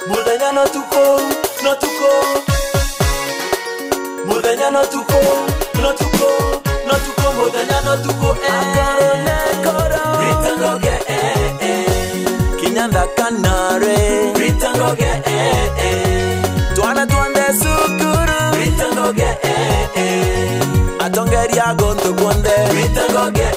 Mudanya no tuko, no tuko. Mudanya no tuko, no tuko, no tuko. Mudanya no tuko, Britangoge, Kinyanda kanare, Britangoge, Tuana tuande sukuru, Britangoge, Atongeri agonto konde, Britangoge,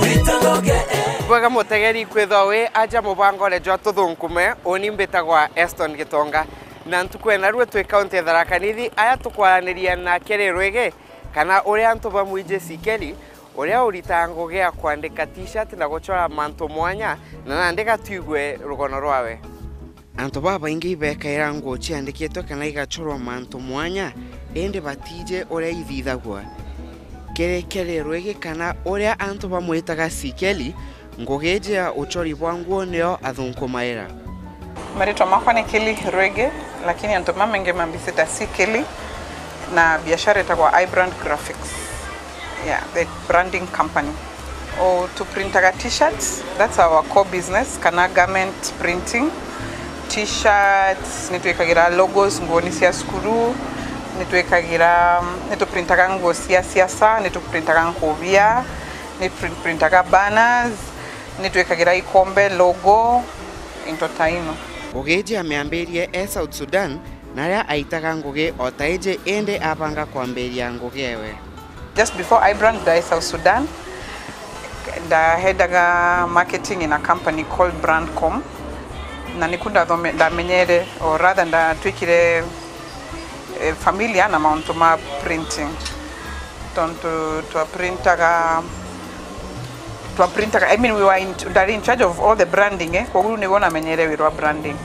Britangoge. Bwaga mutegeri kwithowe aja mubango lejo tuthunkume oni mbitagwa Eston Gitonga na ntukwena rwe twi county Tharaka Nithi aya tukwaraniria na kere rwege kana uria antu bamwije sikeli uria uritango gya kwandika t-shirt na guchora manto mwanya na nandika tuigwe rugono rwawe antu baba ingi bekaira ngo ciandikitwe kana igachorwa manto mwanya ende batije uria ithithagwa kere rwege kana uria antu bamwitaga sikeli ngogeje uchori bwangu neo athunkumaira Marito makwa ni Kelly Rwege lakini antu mamenge mambisita si Kelly na biashara itakuwa iBrand Graphics. Yeah, the branding company. To printaga t-shirts, that's our core business, kana garment printing. T-shirts, nituwekagira logos ngoni cia skuru, nituwekagira printaga nguo cia siasa, nituprintaga nkobia, nituprintaga banners, nituwekagira ikombe logo into taino. Ogeje ameambirie South Sudan naria aitaga ngoge otaije ende abanga kwamberia ngogewe. Just before iBrand die South Sudan, the headaga marketing in a company called Brandcom. Na nikunda da menyere or rather da twikire familia na mountuma printing. To a printaga I mean we were in charge of all the branding kwa guru ni wona menyere wirwa branding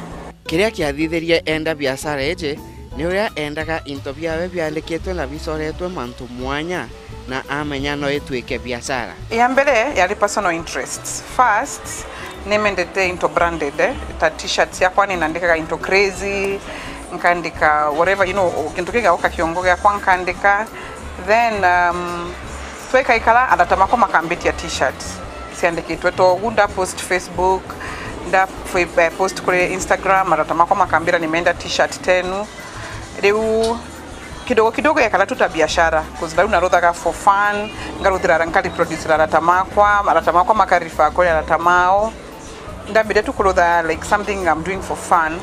kiria kiathithirie enda biashara eje ni uria endaga into biawe biandikitwe na bicoretwe mantu mwanya na amenya no etwike biashara ya mbere yari personal interests first nemendete into branded ta t-shirts yakwa ninaandika into crazy nkandika whatever you know kintu kiga ukakiongo yakwa nkandika then tweka ikala adatamako makambeti ya t-shirts siandikitwe to gunda post Facebook nda post kule Instagram adatamako makambira nimeenda t-shirt tenu leo kidogo yakala tuta biashara cuz leo narodhaga for fun ngaruthira rankali producer adatamako makarifa kole adatamao ndabide tukurutha like something I'm doing for fun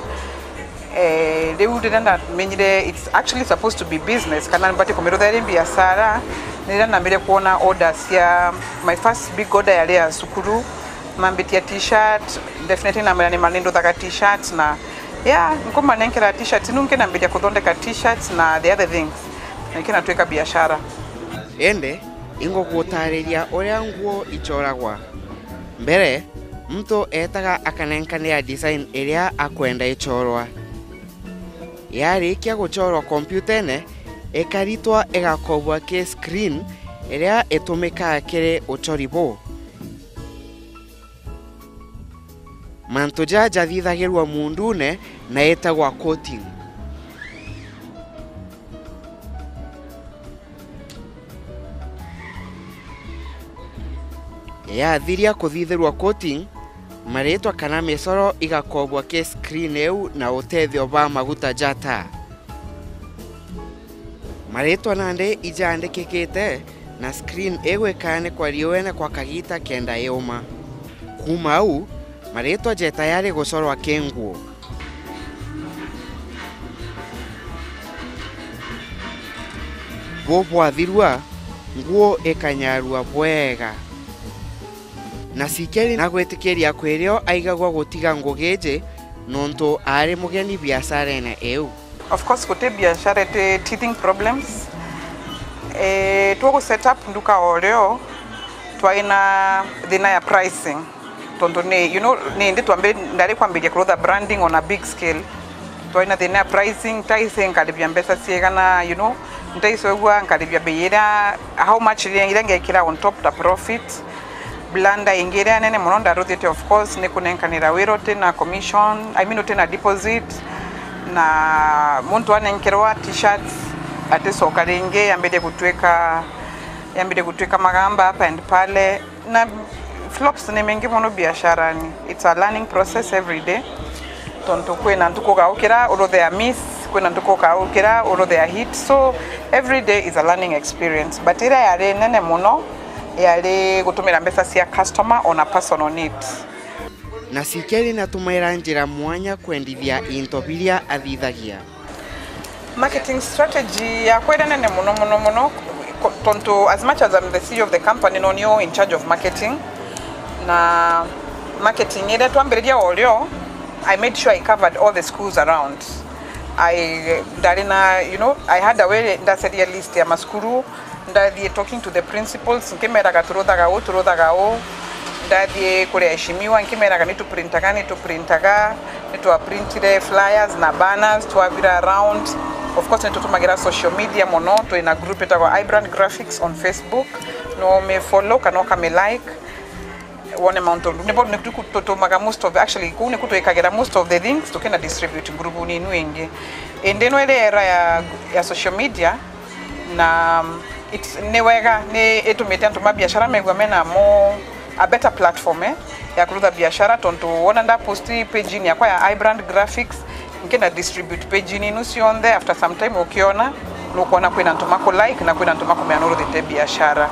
they wouldn't menyire it's actually supposed to be business kana mbati komerotha ri biashara nira namire kuona orders ya my first big order yale ya sukuru mambitia t-shirt definitely namira ni manendo thaka t-shirts na yeah ngoma nenkera t-shirts nunke nambitia kuthondeka t-shirts na the other things nikina tweka biashara ende ingo gutariria uria nguo ichoragwa mbere mtu etaga akanenkania design iria akwenda ichorwa yarikia guchorwa kompyutene ekaritwa egakobwa ke screen iria etumika kire uchoribo manto jaja thithagirwa mundune na etagwa coating ya thiria kuthithirwa coating maretwa kana mesoro igakobwa ke screen eu na utethio ba maguta jata maretwa nande ijandikikite na screen egwekane kwa riwena kwa kagita kenda yoma kuma au maretwa je tayari gucorwa kenguo bobwa thirwa nguo ekanyarua bwega na sikeli na gwetikiria kwirio aigagwa gutiga ngogeje nonto ari mugeni biashara na eu of course kote biashara te teething problems tuko set up nduka oreo twaina thina ya pricing tonto ne you know ne ndi twambe ndari kwambiria kurutha branding on a big scale twaina thina ya pricing taise nkalibia mbesa siegana you know ntaisogwa nkalibia beira how much irengekira on top the profit blanda ingeria nene mononda rotate of course ne kunenkanira wero tena commission I mean tena deposit na muntu anenkerwa t-shirts ate sokalenge yambede kutweka magamba hapa and pale na flops ni mengi mono biasharani. It's a learning process every day. Tonto kwena ntuko gaukira uro their miss, kwena ntuko gaukira uro their hit. So every day is a learning experience. But ira yale nene mono yale gutumira mbesa cia customer on a personal needs. Na Keli natumaira njira mwanya kwendithia into biria athithagia. Marketing strategy ya kwenda nene mono tonto, as much as I'm the CEO of the company, no nyo in charge of marketing. Na marketing ile tuambiridia olio, I made sure I covered all the schools around. I had a way that said list ya maskuru, ndadi talking to the principals, nkemera turodhaga o, ndadi kule heshimiwa, nkemera nitu printaga nitu printire flyers na banners to avira around. Of course, nitu tumagira social media mono to in a group etago iBrand Graphics on Facebook. No me follow kanoka me like. One amount of most of actually most of the things to kind distribute group ni nuingi. And then when era ya social media na it's newega ne etumete ntuma biashara megwamena mo a better platform ya kuruda biashara tonto wona nda posti page ni yakwa ya iBrand Graphics nkenda distribute page ni nusi on there after some time ukiona nukuona kwena ntuma ko like na kwena ntuma ko meanoro de biashara.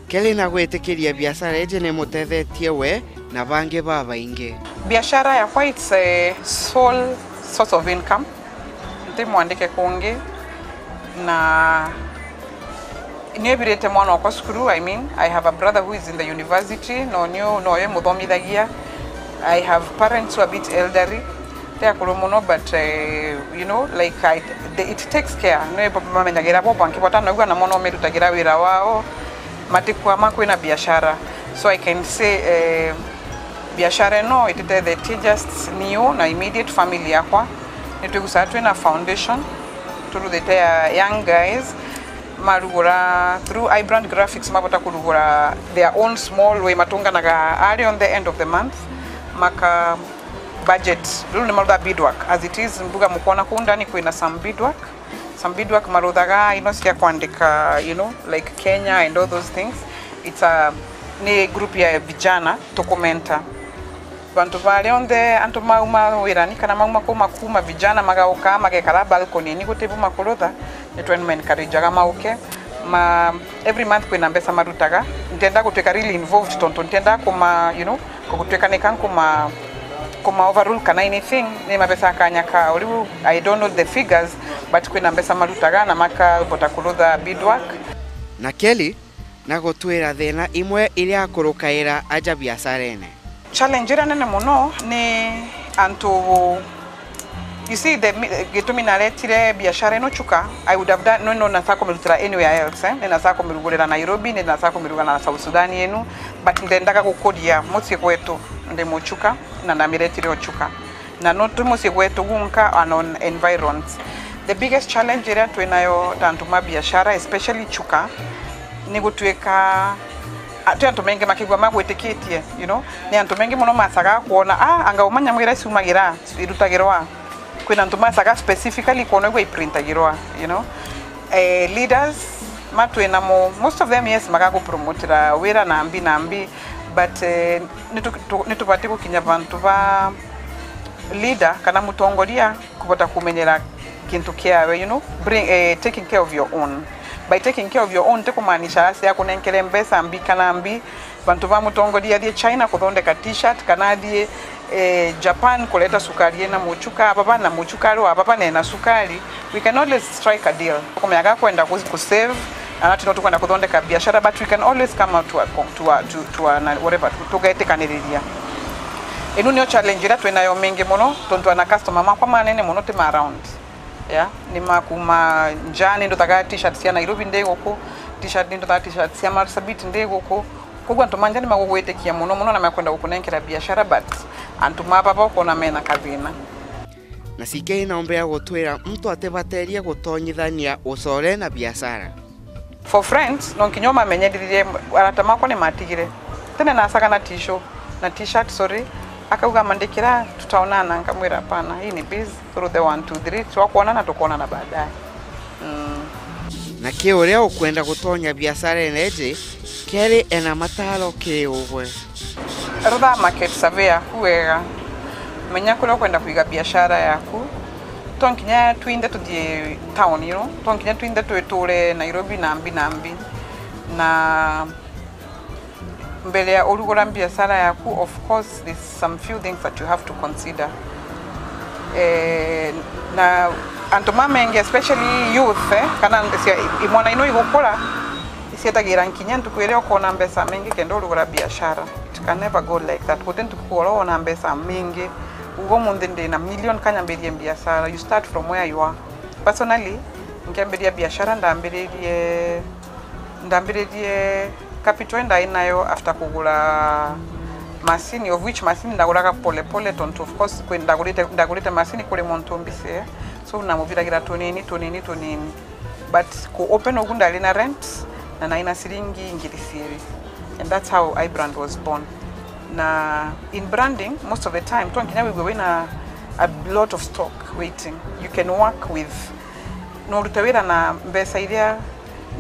Keli na gwetikiria biashara eje ne mutethetie we na bange baba inge. Biashara ya kwa it's a sole source of income. Ndimwandike kungi na niebirete mwana wa skuru. I mean, I have a brother who is in the university. No ye muthomithagia. I have parents who are a bit elderly. They are kulumono, but like it takes care. No papa mendagira popa nkipata na gwa na mono merutagira wira wao. Matikwa makwena biashara. So I can say biashara no it the just new na immediate family yakwa. Nitugusatwe na foundation to the young guys marugura through iBrand Graphics mabota kulugura their own small way matunga naga early on the end of the month maka budget lulu maruda beadwork as it is mbuga mukona kundani kuina some beadwork marudaga inosikia kuandika like Kenya and all those things. It's a ni group ya vijana dokumenta bantu vale onde antuma uma wirani kana mauma kuma vijana magauka magekala balcony ni kutebu makolotha netwen encourage mauke ma every month kwina mbesa marutaga ntenda kuteka really involved tonto ntenda kuma kuteka nekan kuma overall kana anything ni mapesa kanyaka olibu I don't know the figures but kwina mbesa marutaga na maka botakolotha beadwork. Na Keli na gotwira thina imwe iria akurukaira aja biashara ene. Challenge ira nene muno ni antu you see the gitumi naletire biashara ino chuka. I would have done no nasako mirutira anywhere else nasako mirugurira Nairobi nasako mirugana na South Sudan yenu but ndendaka kukodia musi kwetu ndemo chuka na namiretire ochuka na not musi kwetu gunka on environs. The biggest challenge ira twenayo tantuma biashara especially chuka ni gutweka atu antu mengi makigwa magweteketie ni antu mengi muno masaga kuona anga umanya mwira siumagira irutagirwa kwina antu masaga specifically kuona gwe printagirwa leaders matwena most of them yes magago promotera wira na ambi but nitupate kukinya bantu ba leader kana mutongoria kupata kumenyera kintu kiawe taking care of your own. By taking care of your own tekumanisha ase yako nenkele mbesa ambi kana ambi bantu ba mutongoria die China kuthondeka t-shirt kana die Japan kuleta sukari na muchuka baba na muchuka ro baba na sukari. We can always strike a deal kumeaga kwenda ku save and not kwenda kuthondeka biashara but we can always come out to whatever to get kaniriria. Enu nyo challenge ira twenayo mengi mono tonto na customer makwa manene mono te around. Yeah, ni makuma njani ndo taga t-shirt cia Nairobi ndegoko t-shirt ndo taga t-shirt cia Marsabit ndegoko kugwa ntomanjani magogwetekia muno na makwenda gukunenkera biashara but antuma baba kona mena kazina. Na Keli naombea gutwira mtu atebateria gutonyithania ucore na biashara. For friends no kinyoma menyedirie aratamako ni matigire tene nasaga na t-shirt sorry akauga mandikira tutaonana ngamwira pana hii ni biz through the 1 2 3 twakuonana tukuonana baadaye. Na uria ukwenda gutonya biashara eneje Keli ena mataro kiugwe. rotha market survey yaku wega menya kuria kwenda kuiga biashara yaku tonkinya twinde tuthie town you know tonkinya twinde twiture Nairobi nambi na mbele ya urugora biashara yaku of course there's some few things that you have to consider na antoma mengi especially youth kana ndesia imwana ino igokora isietagira nkinya ntukwire okona mbesa mengi kendo urugora biashara it can never go like that wouldn't tukora ona mbesa mengi ugo munde na million kanya mbere biashara you start from where you are personally ngiamberia biashara ndamberie capital ndainayo after kugura machine of which machine ndaguraga pole tonto of course kwenda ndagurite machine kule Montombise so namuviragira tonini but ku open ogunda lina rent na naina siringi ingilisiri and that's how iBrand was born. Na in branding most of the time tonkinya we win a lot of stock waiting. You can work with no rutawira na mbesa idea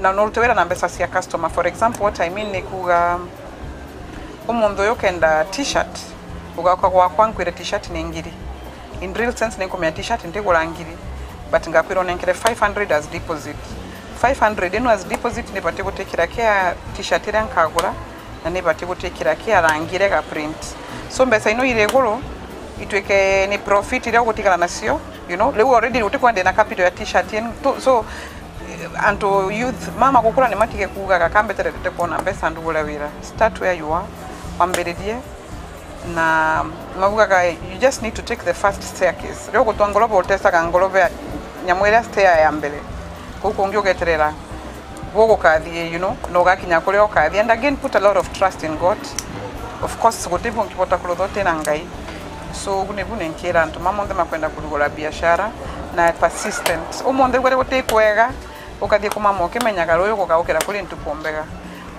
na no rutawira na mbesa sia customer. For example, what I mean ni kuga omondo yokenda t-shirt ugakwa kwa kwankwire t-shirt ni ngiri in real sense ni komya t-shirt ntegula ngiri but ngakwiro nenkere 500 as deposit 500 eno as deposit ne bate gutekira kia t-shirt ira nkagura na ne bate gutekira kia rangire ga print so mbesa ino ile goro itweke ni profit ira gutikana nasio you know lewe already utikwande na capital ya t-shirt so anto youth mama kukula ni matike kuga kakambe terete kona mbesa ndugula wira start where you are pamberedie na mabuga you just need to take the first staircase leo kutwangoloba utesa kangoloba nyamwera stair ya mbele huko ngio geterera wogo kadhie you know no gakinya kule okadhie and again put a lot of trust in God of course gotepo nkipota kulodote na ngai so gunebune nkira ntuma monde makwenda kulugula biashara na persistent umonde gwere gotekwega ukadhie kumamo kemenyaga royo kokawokera kule ntupombega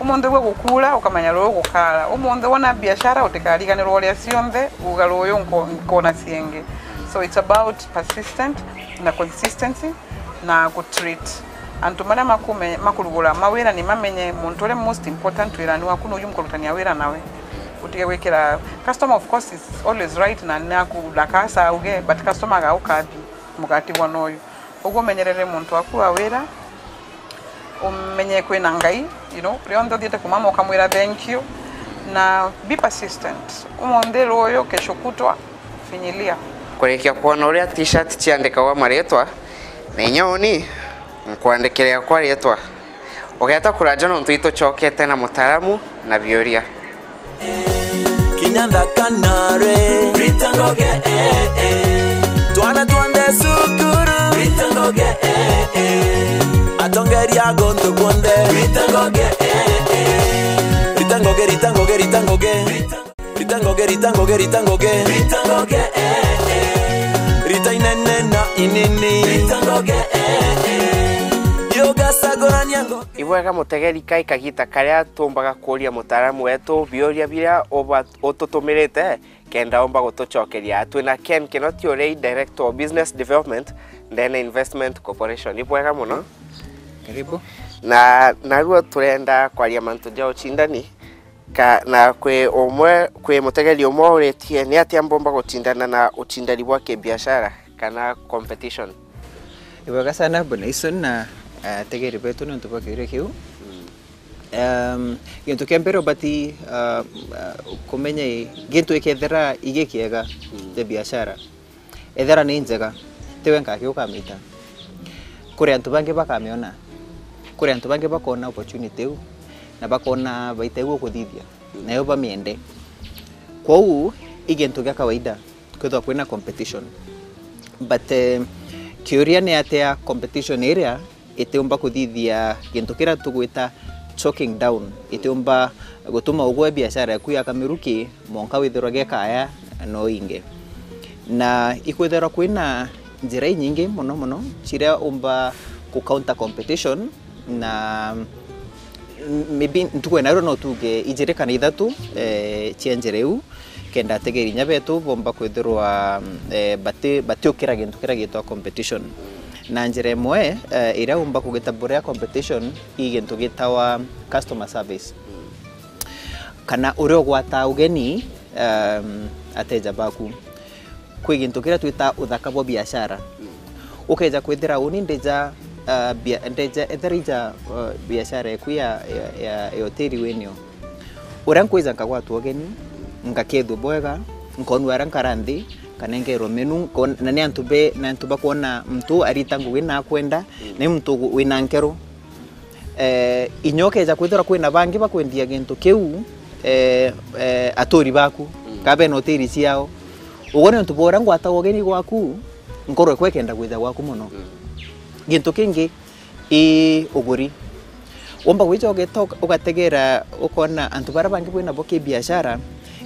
umonde gwe gukula ukamanya royo gukala umonde wana biashara utekaliganirwo oria cionthe ugaroyo nkona sienge so it's about persistent na consistency na go treat antumana makulugula mawera ni mamenye muntu most important wirani wakuno uyu mkolutania wera nawe utige wekera customer of course is always right na nakudakasa uge but customer ga ukabi mugati wanoyo ugo menyerere muntu waku awera umenye kwena ngai you know riondo diete kumama ukamwira thank you na be persistent umonde royo kesho kutwa finyilia kurekia kuona uria t-shirt ciandikawa maretwa na nyoni mkwandekelea kwa rietwa ogeta kuraja no ntuito chokete na mutaramu na bioria kinyanda kanare ritangoge twana twande sukuru ritangoge atongeria gondo gonde ritangoge ritangoge ritangoge ritangoge ritangoge ritangoge ritangoge ritangoge ritainene na inini ritangoge yoga sagorania ngo ibwega mutegeri kai kagita karia tumbaga kuria mutaramu wetu bioria biria otutumirite kenda omba gutuchokeria twina Ken Kinoti Director of Business Development Ndene Investment Corporation ibwega muno karibu na naruo turenda kwaria mantu ja uchindani na kwe mutegeri omwe uretie ni atia mbomba gutindana na uchindani wa kibiashara kana competition ibwega sana bwana ison na tegeri betu ntu bakire kiu gintu kembero bati kumenye gintu ikethera igikiega te biashara ethera ni njega tewe nkaki ukamita kuri antu bangi bakamiona kuri antu bangi bakona opportunity na bakona baitego kuthithia na yo bamiende kwa u igintu gya kawaida kwetha kwina competition but kiuria ni atia competition area iteumba kuthithia gintu kira tugwita choking down iteumba gutuma ugwe biashara yaku ya kamiruki monka withirwa gekaya no inge na ikwethera kwina njira nyingi muno chiria umba ku counter competition na maybe ntukwena no tuge ijirikana ithatu chienjereu kenda tegeri nyabetu bomba kwithirwa batiukira gintu kira gitwa competition na njira imwe ira umba kugitabura competition igintu gitawa customer service kana urio gwata ugeni ateja baku kwi gintu kira twita uthaka bwa biashara ukeja kwithira uni ndeja etherija biashara yaku ya hoteli wenio uria nkwiza nkagwatwo geni ngakethwo bwega nkonu ara nkaranthi kanengero menu na ni antuba kuona mtu arita ngugi na kwenda ni mtu wina nkero inyokeja kwithira kwina bangi bakwendia gintu kiu atori baku kabe no hoteli ciao ugone ntu bora ngwata geni gwaku nkoro kwekenda kwitha gwaku muno gintu kingi uguri womba wicho getoka ugategera ukona antu bara bangi bwina boke biashara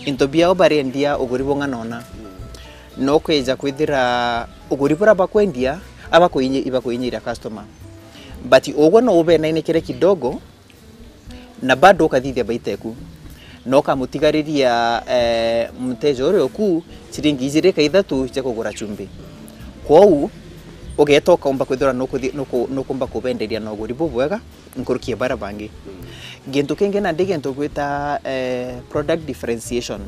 into biao barendia uguri bonganona no kweja kwithira uguri bora bakwendia ibakuinyira customer but ugo no ube na inekere kidogo na bado ukathithia baiteku no kamutigariria mteja uri oku ciringi 2-3 cia kugura chumbi kwou ugetoka umba kwithira no kumba kubenderia no guri bubwega nkurukie bara bangi gintu kingi na ndigento gwita product differentiation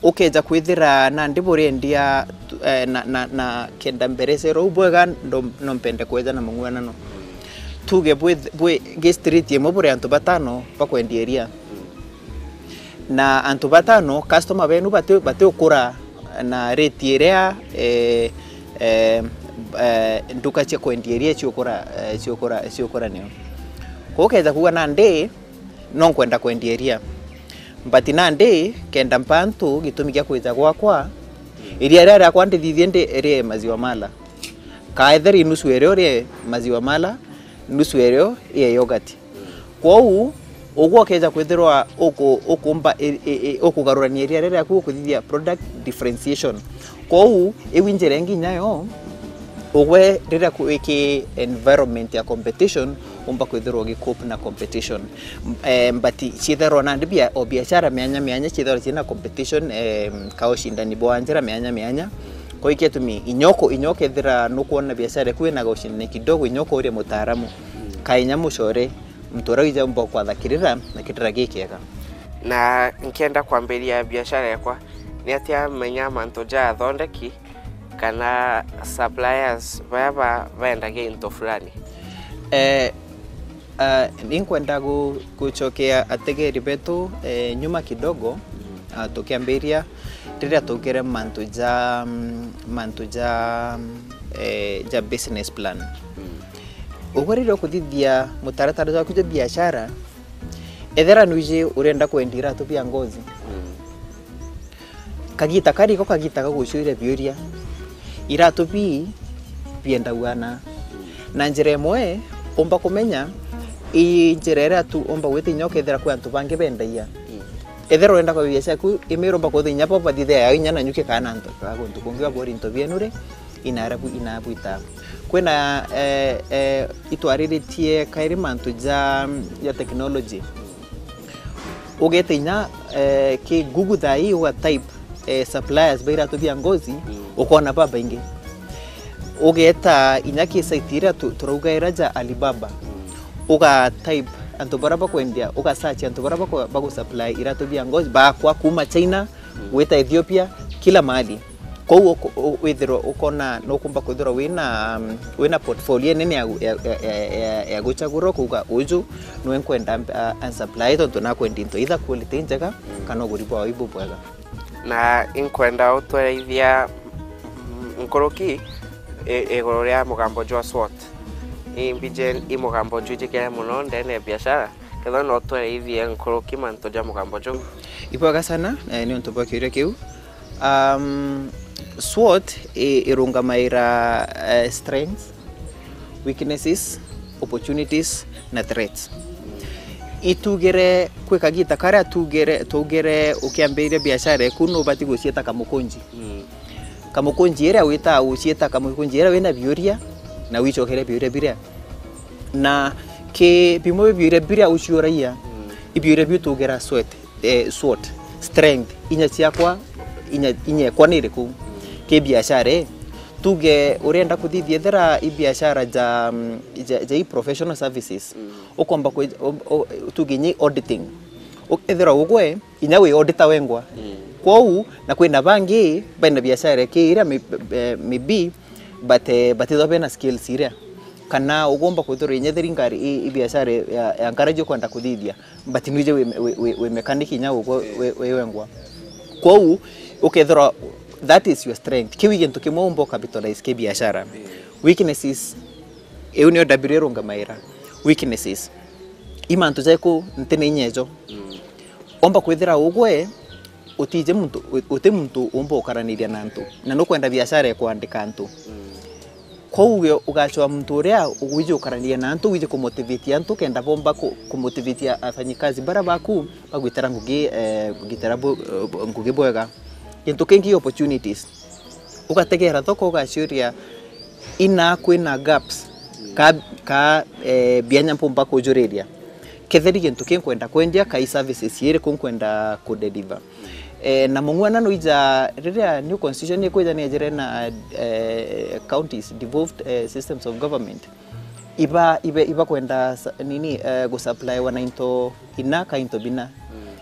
ukeja kwithira na ndiburendia na kenda mberesero ubwega no mpende kweza na mungwana no tuge bwe gestreet yemo bure antu batano bakwendieria na antu batano customer benu bate ukura na rate iria nduka cia kwendieria ciokora nio ukeza kuwa na ndi no kwenda kwendieria but na ndi kenda mpantu gitumi gya kweza gwakwa iria rara kwandithithie ndi eri maziwa mala kaetheri nusu eri ori maziwa mala nusu eri ye yogurt kwou ogwo keza kwithirwa okumba okugarurania iria rara ku kuthithia product differentiation kwou ewinjere nginyayo ogwe rira kuiki environment ya competition umba kwithirwa gikope na competition but chithero na ndibia o biashara mianya chithero china competition kaoshindani bwanjira mianya kwa hiyo tumi inyoko thira nukuona biashara kwina goshindani kidogo inyoko uri mutaaramu kainya mucore mtora wija umba kwathakirira na kitira gikega na nkienda kwambiria biashara yakwa ni atia menya manto ja thondeki kana suppliers baba baendaga into fulani ninkwenda guchokea ategeri betu nyuma kidogo tukiambiria rira tugere manto ja business plan ugoriro kuthithia mutaratara wa kuja biashara ethera nuije urenda kwendira tu bia ngozi kagita kariko kagita gagucurire biuria iratu bi bienda wana na njira imwe umba kumenya njira ira tu umba gwite nyoka ethera kwa antu bangi bendaia ethera urenda kwa biashara ku imiromba kuthinya papa thithia inya na nyuke kana antu kaguntu kungiwa bori into bienure inabuita kwena itwariritie kairi mantu ya technology ugetinya ki Google thai wa type suppliers baira tu bia ngozi ukona baba ingi ugeta inyaki saitira turaugaira ja Alibaba uga type antu baraba kwendia uga search antu baraba bagu supply iratu bia ngozi ba kwa kuma China weta Ethiopia kila mahali kwa withiro ukona no kumba kwithiro wina portfolio nene ya guchaguro kuga uju no enkwenda supply to na kwendi into either quality njega kana guribo ibu bwega na inkwenda utwaithia nkoroki egoro ria mugambo jwa SWOT imbijen imugambo jujikere muno ndene biashara ketho no twaithia nkoroki manto ja mugambo jo ipoga sana ni ontoba kiure kiu SWOT irungamaira strengths, weaknesses, opportunities na threats. Itugere kwekagita kara tugere ukiambiria biashara kuno bati gucieta kamukunji. Kamukunji era wita ucieta kamukunji era wena biuria na wichokere biuria biria. Na ke bimo biuria biria ucioraia ibiuria bitugera SWOT strength inya ciakwa inya kwanire ku ke biashara tuge urenda kuthithia thera ibiashara ja professional services ukomba tuginyi auditing ukethira ugwe inya wi auditor wengwa kwau na kwina bangi baina biashara ke ira maybe but thobena skills ira kana ugomba kwithira inya thiringari i biashara ya encourage kwenda kuthithia but nuje we mechanic inya ugwe we wengwa kwau ukethira that is your strength kiwi gintu kimombo capitalize ke biashara weaknesses eunio dabirero ngamaira weaknesses imantu zako ntene nyejo omba kwithira ugwe utije muntu muntu omba ukaraniria nantu na no kwenda biashara kuandika antu kwauyo ugachoa muntu uria ugwije ukaraniria nantu wije kumotivate antu kenda bomba kumotivate afanyikazi bara baku bagwitara ngugi gitara ngugi bwega into kengi opportunities ugategera thoko ugaciuria ina kwina gaps ka bianya mpomba kujuriria ketheri gintu kinkwenda kwendia kai services yere kunkwenda ku deliver na mungwana no ija riria new constitution ikuja ni ajire na counties devolved systems of government iba kwenda nini go supply wana into inaka into bina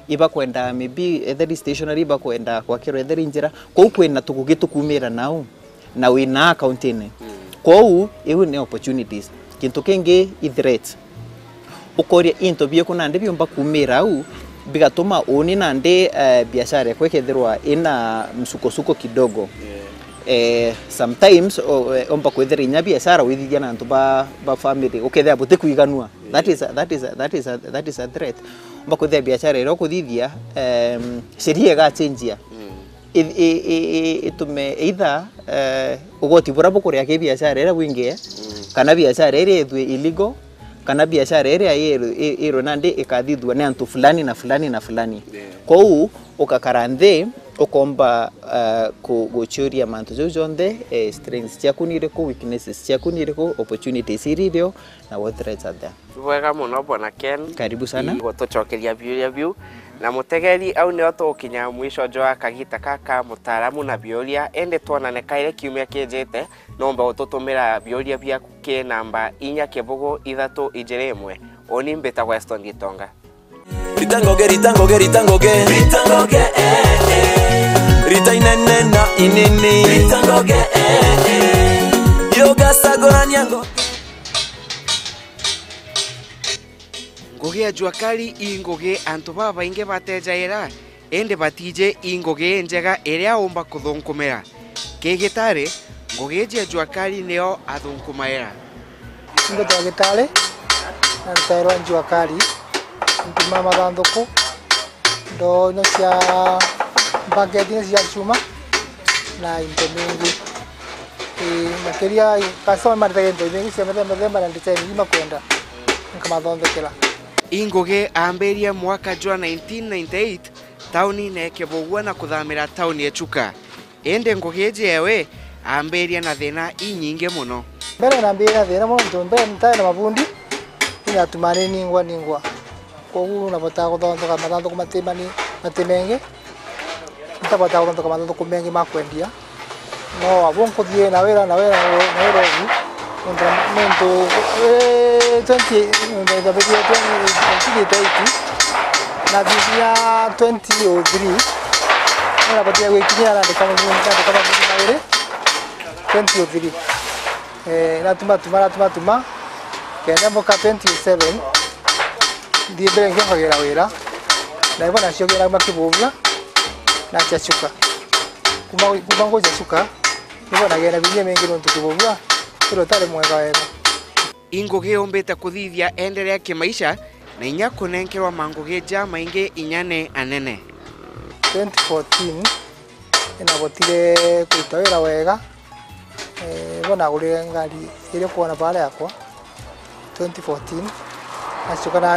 iba kwenda maybe either stationary iba kwenda kwa kero either injira kwa kwenda tukugitumira nao na wina account ine kwa ewe ne opportunities kintu kenge i threat ukoria into bie kuna ndi byomba kumira au bigatuma oni nande biashara kwekethirwa ina msukosuko kidogo sometimes omba kwethira inya biashara withithia na ntu ba family ukethia bote kuiganua that is a threat omba kwethia biashara iro kuthithia sheria ga change itume either ugoti burabo kuria ke biashara ira wingie kana biashara ire ithwe illegal kana biashara area iro nande ikathithwa na antu fulani na fulani na fulani kwau ukakaranthe ukomba kugochuria mantu jonde strengths ciaku niriko weaknesses ciaku niriko opportunities iririo na what threats are there wega muno bona Ken karibu sana gutucokeria biuria biu na mutegeri au ne otokinya mwisho joa kagita kaka mutaalamu na biuria ende tuonane kaire kiumia kinjete nomba ututumira biuria biaku ke namba 4 oni mbeta Weston Gitonga ritangoge ritainene na inini ritangoge yoga sagorania ngo ngugi ajua kali ingugi antu baba inge batejaira ende batije ingugi njega iria omba kuthunkumira kigitare ngugi je ajua kali neo athunkumaira ngo tagitare na tairo ajua kali ntuma mathanduku ndo no cia bageti cia chuma na intemingi makeria kasoma marite ndo nyingi cia methemba na design makwenda nkamathondekera ingugi amberia mwaka jwa 1998 tauni nekebogwa na kuthamira tauni echuka ende ngugi jewe amberia na thina inyinge muno mbere na mbere thina muno mbere mtae na mabundi ina tumane ningwa kogu na bota guthondeka mathanduku matemenge ntabota guthondeka mathanduku mengi makwendia no abonkuthie na wera ugu muntu 20 na bibia 2003 na batia gwikinya na ndikama 2003 na tuma kenda moka 27 ndi mbere ngihagera wira na ibona ciogera makibuvia na chachuka kuma ngoja chuka ibona gera binya mengi no tukibuvia iro tare mwega wega ingugi ombeta kuthithia endelea kimaisha na inya kunenkerwa mangugi ja maingi inyane anene 2014 inabotire kuita wira wega bona gure ngari ile kuona pale yakwa 2014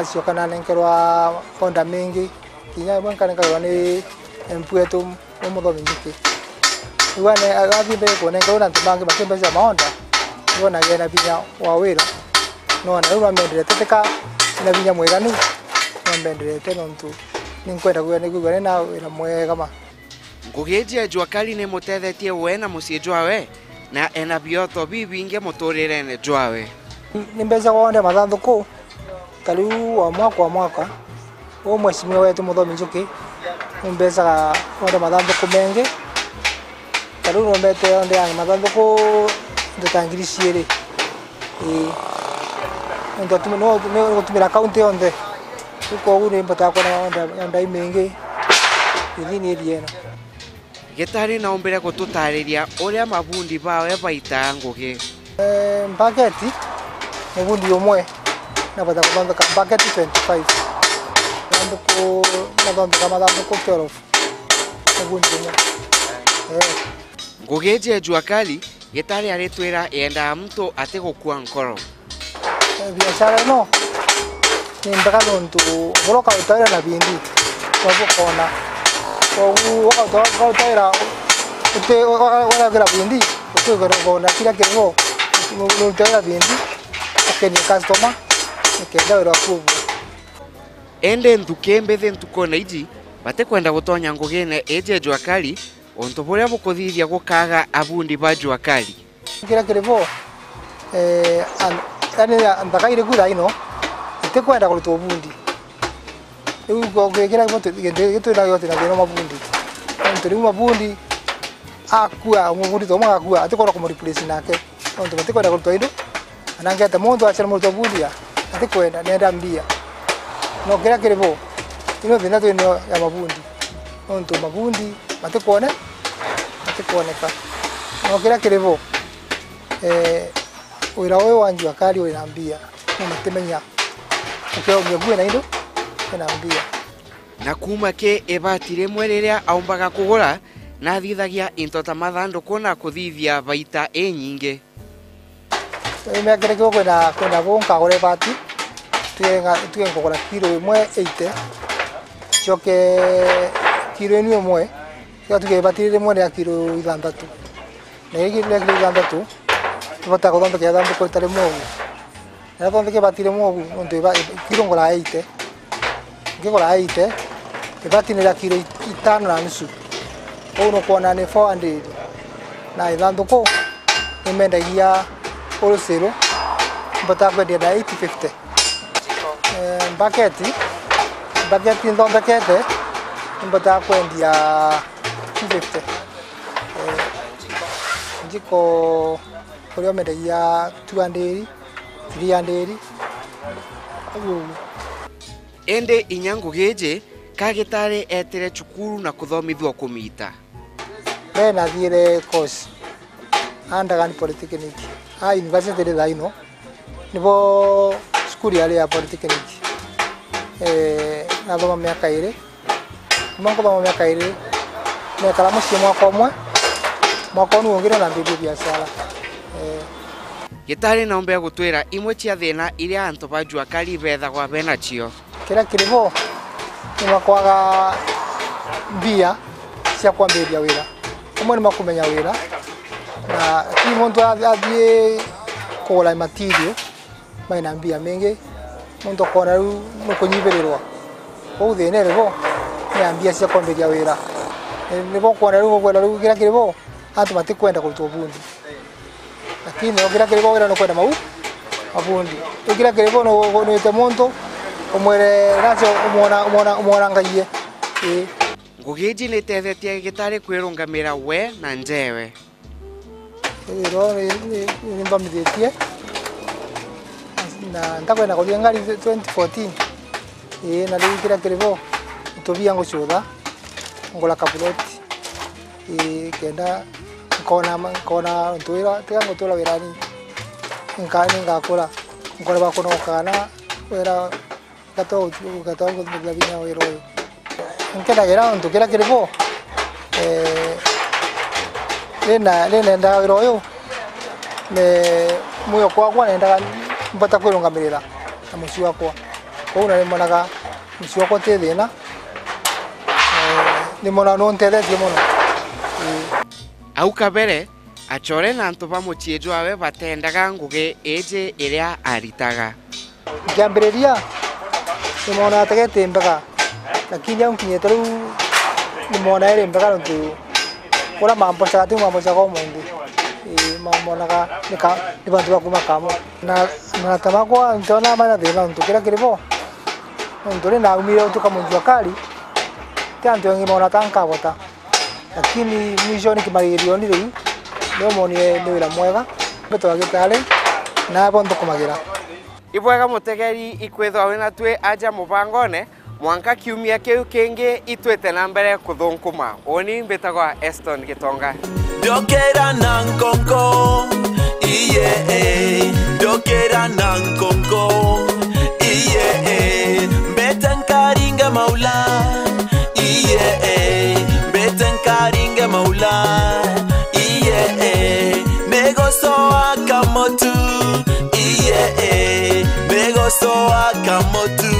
asukana nenkerwa ponda mingi kinya mwanka nenkerwa ni empueto mumuthomi nyiki iwane agathimbe kunenkerwa na tumangi makimbe cia maonda ibona gena binya wa wira no na ura mendere teteka na binya mwega ni mendere tenontu ninkwenda kuya na wira mwega ma ngugi ajua kali ne mutethetie we na mucie jwawe na ena bioto bibinge muturirene jwawe nimbeca wonde mathanduku tariu wa mwaka o mweshimiwa wetu Muthomi Njuki umbecaga onde mathandũkũ mengĩ tarĩu nombete onde ya mathandũkũ ndetangiri cierĩ no gũtũmĩra kaunti yonthe koguo nĩ mbotaga kuona ondai mengĩ thĩinĩ ĩria ĩno. Gĩtarĩ na ũmbĩre gũtũtarĩria ũrĩa mabundi bawe baitaga ngũgĩ. Mbaketi mũbundi ũmwe nabota gũthondeka mbaketi 25 nathondeka mathandũkũ 12 mũbundi ũmwe. Ngũgĩ nje Jua Kali Gĩtarĩ arĩtwĩra yendaga mtu atĩ gũkua nkoro. Biashara ĩno nĩ mbega nũndũ ũroka ũtawĩra na bindi wagũkona koguo ũkaũtawĩra ũtawĩra bindi ũtũgĩrogona kila kĩrĩgo ũtawĩra bindi ũkenia customer ũkenda wĩra waku. Ende nthuke mbethe ntukona iji bate kwenda gũtonya ngũgĩ ĩnje Jua Kali onto buria bukuthithia gukaga abundi ba Jua Kali. Kila kĩrĩgo yani ndakaire kura ino itekwenda kũrutwo bundi rĩu ngĩkĩra gĩtwĩra gĩothe na thĩna mabundi rĩu mabundi akua mũbundi to magakua atikwenda kũmũreplace nake onto batikwenda kũrutwo indo anangĩte mũndũ acera mũrutwo bundi atikwenda nenda mbia no kĩrĩa kĩrĩbo ino thĩna twĩno ya mabundi onto mabundi batikwoneka no kĩrĩa kĩrĩbo wĩra ũyũ wa Jua Kali wĩna mbia no matimenya ũkĩomia nguo na indo wĩna mbia. Na kuma ke ebati rĩmwe rĩrĩa aumbaga kũgũra na thithagia into ta mathandũkũ na kũthithia baita nyingĩ. Mĩakĩrĩkĩo kwenda gũnkagũra ebati tuge ngũgũra kilo ĩmwe 80 coke kilo ĩno ĩmwe tuge ebati rĩmwe rĩa kilo 6 na kilo 6 tubata gũthondeka ithandũkũ rĩtarĩ mũũgũ na thondeke ebati rĩmwe ũguo nĩũndũ kilo ngũra 80 ngĩgũra 80 ebati nĩ rĩa kilo 5 na nusu ũguo nĩũkuona nĩ 400 na ithandũkũ nĩmendagia wholesale mbota kwendia na 850. Mbaketi thondekete mbota kwendia 250. Njiko kuria mendagia 200 300 ũguo. Ende inya ngũgĩ nje ka Gĩtarĩ etire cukuru na kũthomithwo kũmita. Na thiĩre course Andagan Polytechnic university rĩ thaino nibo cukuru yarĩ ya Polytechnic nathoma mĩaka 2 thoma mĩaka 2 nekara mũciĩ mwaka ũmwe ũngĩ na mbĩmbia biashara. Gĩtarĩ na ũmbea gũtwĩra imwe cia thĩna iria anto ba Jua Kali bethagwa benacio. Kĩrĩa kĩrĩbo nĩ makwaga mbia cia kwambĩrĩria wĩra ũmwe nĩ makũmenya wĩra na ti mũndũ athiĩ kũgũra material maina mbia mĩingĩ mũndũ akona rĩu nĩ kũnyibĩrĩrwo ũguo thĩna rĩbo nĩ mbia cia kwambĩrĩria wĩra nĩbo kuona rĩu ũkwenda rĩu kĩrĩa kĩrĩbo antu matikwenda kũrutwo bundi lakini kĩrĩa kĩrĩbo wĩra nĩ kwenda mabundi kĩrĩa kĩrĩbo nĩ wĩte mũndũ ũmwĩre nacio ũmwona ngaiye. Ngũgĩ nji nĩ ĩtethetie Gĩtarĩ kwĩrũngamĩra we na njewe. Wĩra nĩ thomithĩtie na ndakwenda kũria ngari 2014 na rĩu kĩrĩa kĩrĩbo tũbia ngũcũtha ngũra kabuloti kenda nkona ntwĩra tiga ngũtũra wĩra ngakũra ngoreba kũnokana wĩra gatoo gũthithia binya wĩra ũyũ nkenagĩra ntũ kĩrĩa kĩrĩbo nendaga wĩra ũyũ muoyo kwakwa nendaga mbata kwĩrũngamĩrĩra na mũciĩ wakwa koguo na nĩmonaga mũciĩ wakwa tĩ thĩna nĩmonaga nĩũntethetie mũno. Au kabere achore na anto ba mũciĩ Jwawe batendaga ngũgĩ ĩnje ĩrĩa aritaga. Ngĩambĩrĩria nĩmonaga tegete mbega lakini au nkinyĩte rĩu nĩmona ĩrĩ mbega nĩtũ kũra mambocaga ti mambocaga ũmũndũ mamonaga nĩ bantu bakuma kamo na marata makwa ntona mana thĩna ntũ kĩrĩa kĩrĩbo Ndore na umire utoka munjwa kali. Tanto wengi mona tanka bota. Lakini mwisho nikimalirio ni riu. Ndio monie ni wira mwega. Beto agitale na hapo ndukumagira. Ibwega mutegeri ikwithwa wina twe aja mubangone mwanka kiumia kiu kingi itwete na mbere kuthunkuma. Oni mbitagwa Eston Gitonga. Ndokera na nkonko iye ndokera na nkonko iye mbeten karinga maula iye mbeten karinga maula iye megoso akamotu iye megoso akamotu